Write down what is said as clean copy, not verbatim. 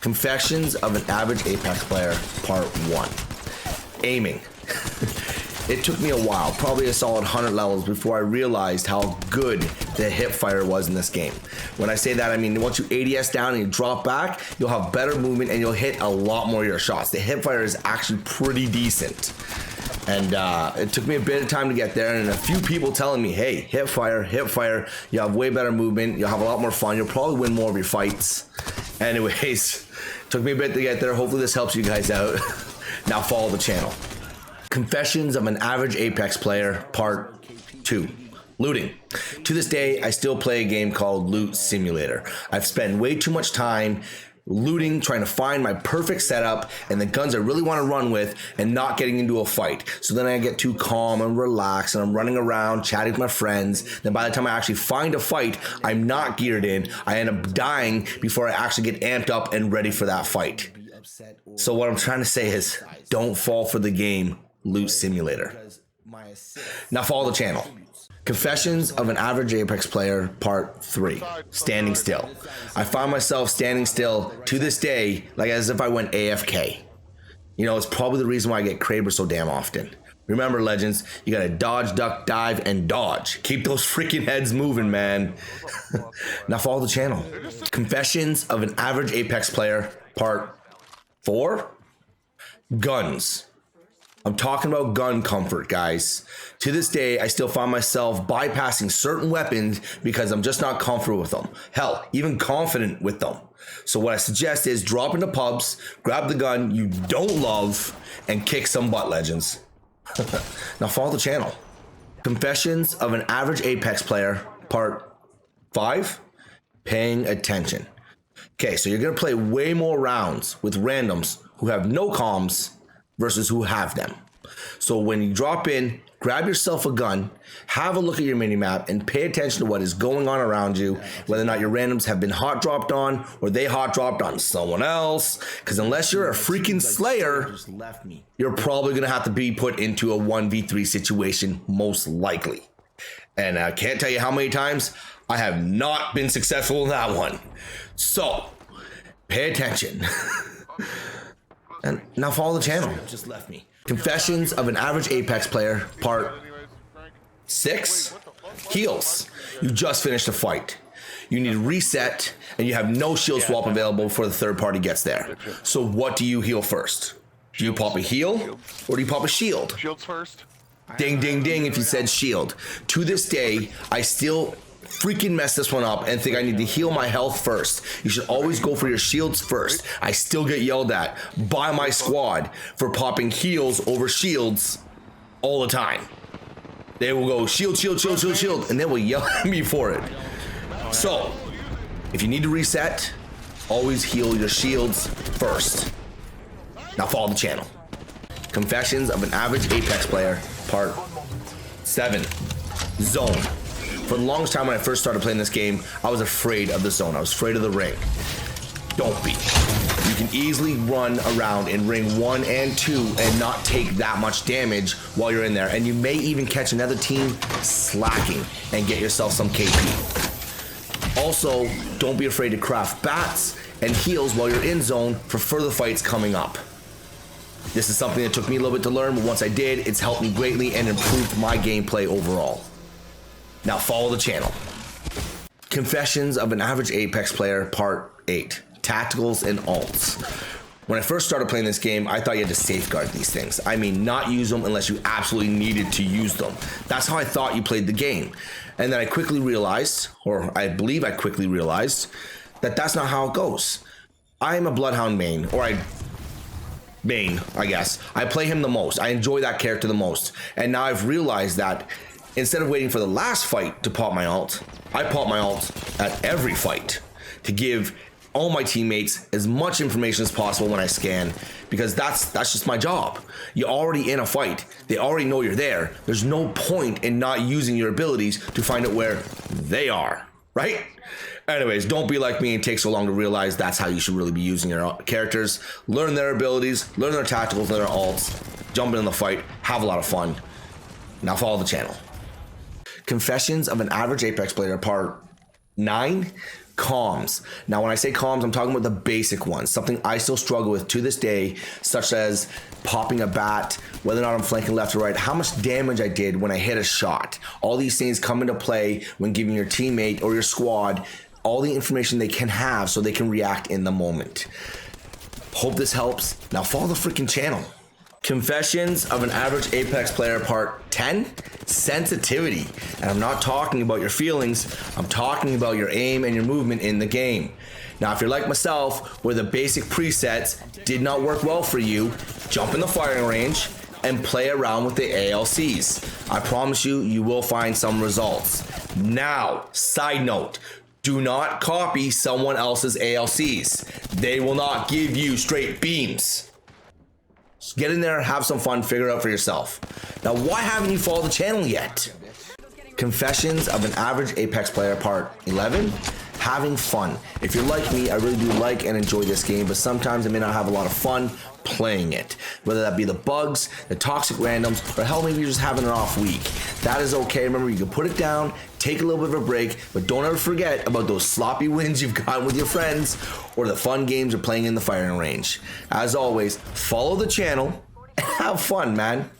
Confessions of an Average Apex Player, Part 1. Aiming. It took me a while, probably a solid 100 levels, before I realized how good the hip fire was in this game. When I say that, I mean once you ADS down and you drop back, you'll have better movement and you'll hit a lot more of your shots. The hip fire is actually pretty decent. And it took me a bit of time to get there, and a few people telling me, hey, hip fire, you have way better movement, you'll have a lot more fun, you'll probably win more of your fights. Anyways, took me a bit to get there. Hopefully this helps you guys out. Now follow the channel. Confessions of an Average Apex Player, Part 2. Looting. To this day, I still play a game called Loot Simulator. I've spent way too much time looting, trying to find my perfect setup and the guns I really want to run with, and not getting into a fight. So then I get too calm and relaxed, and I'm running around chatting with my friends. Then by the time I actually find a fight, I'm not geared in. I end up dying before I actually get amped up and ready for that fight. So what I'm trying to say is, don't fall for the game Loot Simulator. Now follow the channel. Confessions of an Average Apex Player, Part 3. Standing still. I find myself standing still to this day, like as if I went AFK. You know, it's probably the reason why I get Kraber so damn often. Remember, legends, you gotta dodge, duck, dive, and dodge. Keep those freaking heads moving, man. Now follow the channel. Confessions of an Average Apex Player, Part 4. Guns. I'm talking about gun comfort, guys. To this day, I still find myself bypassing certain weapons because I'm just not comfortable with them. Hell, even confident with them. So what I suggest is drop into pubs, grab the gun you don't love, and kick some butt, legends. Now follow the channel. Confessions of an Average Apex Player, Part 5. Paying attention. Okay, so you're gonna play way more rounds with randoms who have no comms versus who have them. So when you drop in, grab yourself a gun, have a look at your minimap, and pay attention to what is going on around you, whether or not your randoms have been hot dropped on or they hot dropped on someone else. Because unless you're a freaking slayer, you're probably gonna have to be put into a 1v3 situation, most likely. And I can't tell you how many times I have not been successful in that one. So pay attention. And now follow the channel. Just left me. Confessions of an Average Apex Player, Part 6. Heals. You just finished a fight. You need to reset, and you have no shield swap available before the third party gets there. So what do you heal first? Do you pop a heal, or do you pop a shield? Shields first. Ding, ding, ding if you said shield. To this day, I still freaking mess this one up and think I need to heal my health first. You should always go for your shields first. I still get yelled at by my squad for popping heals over shields all the time. They will go shield, shield, shield, shield, shield, and they will yell at me for it. So, if you need to reset, always heal your shields first. Now follow the channel. Confessions of an Average Apex Player, Part 7. Zone. For the longest time when I first started playing this game, I was afraid of the zone. I was afraid of the ring. Don't be. You can easily run around in ring 1 and 2 and not take that much damage while you're in there. And you may even catch another team slacking and get yourself some KP. Also, don't be afraid to craft bats and heals while you're in zone for further fights coming up. This is something that took me a little bit to learn, but once I did, it's helped me greatly and improved my gameplay overall. Now follow the channel. Confessions of an Average Apex Player, Part 8. Tacticals and alts. When I first started playing this game, I thought you had to safeguard these things. I mean, not use them unless you absolutely needed to use them. That's how I thought you played the game. And then I quickly realized, or I believe I quickly realized, that that's not how it goes. I am a Bloodhound main, or I guess. I play him the most. I enjoy that character the most. And now I've realized that instead of waiting for the last fight to pop my ult, I pop my ult at every fight to give all my teammates as much information as possible when I scan, because that's just my job. You're already in a fight. They already know you're there. There's no point in not using your abilities to find out where they are, right? Anyways, don't be like me and take so long to realize that's how you should really be using your characters. Learn their abilities, learn their tacticals, learn their alts, jump in the fight, have a lot of fun. Now follow the channel. Confessions of an Average Apex Player, Part 9. Comms. Now, when I say comms, I'm talking about the basic ones, something I still struggle with to this day, such as popping a bat, whether or not I'm flanking left or right, how much damage I did when I hit a shot. All these things come into play when giving your teammate or your squad all the information they can have so they can react in the moment. Hope this helps. Now follow the freaking channel. Confessions of an Average Apex Player Part 10, Sensitivity. And I'm not talking about your feelings, I'm talking about your aim and your movement in the game. Now, if you're like myself, where the basic presets did not work well for you, jump in the firing range and play around with the ALCs. I promise you, you will find some results. Now, side note, do not copy someone else's ALCs. They will not give you straight beams. Get in there, have some fun, figure it out for yourself. Now, why haven't you followed the channel yet? Confessions of an Average Apex Player Part 11, Having Fun. If you're like me, I really do like and enjoy this game, but sometimes I may not have a lot of fun playing it. Whether that be the bugs, the toxic randoms, or hell, maybe you're just having an off week. That is okay. Remember, you can put it down, take a little bit of a break, but don't ever forget about those sloppy wins you've gotten with your friends or the fun games you're playing in the firing range. As always, follow the channel and have fun, man.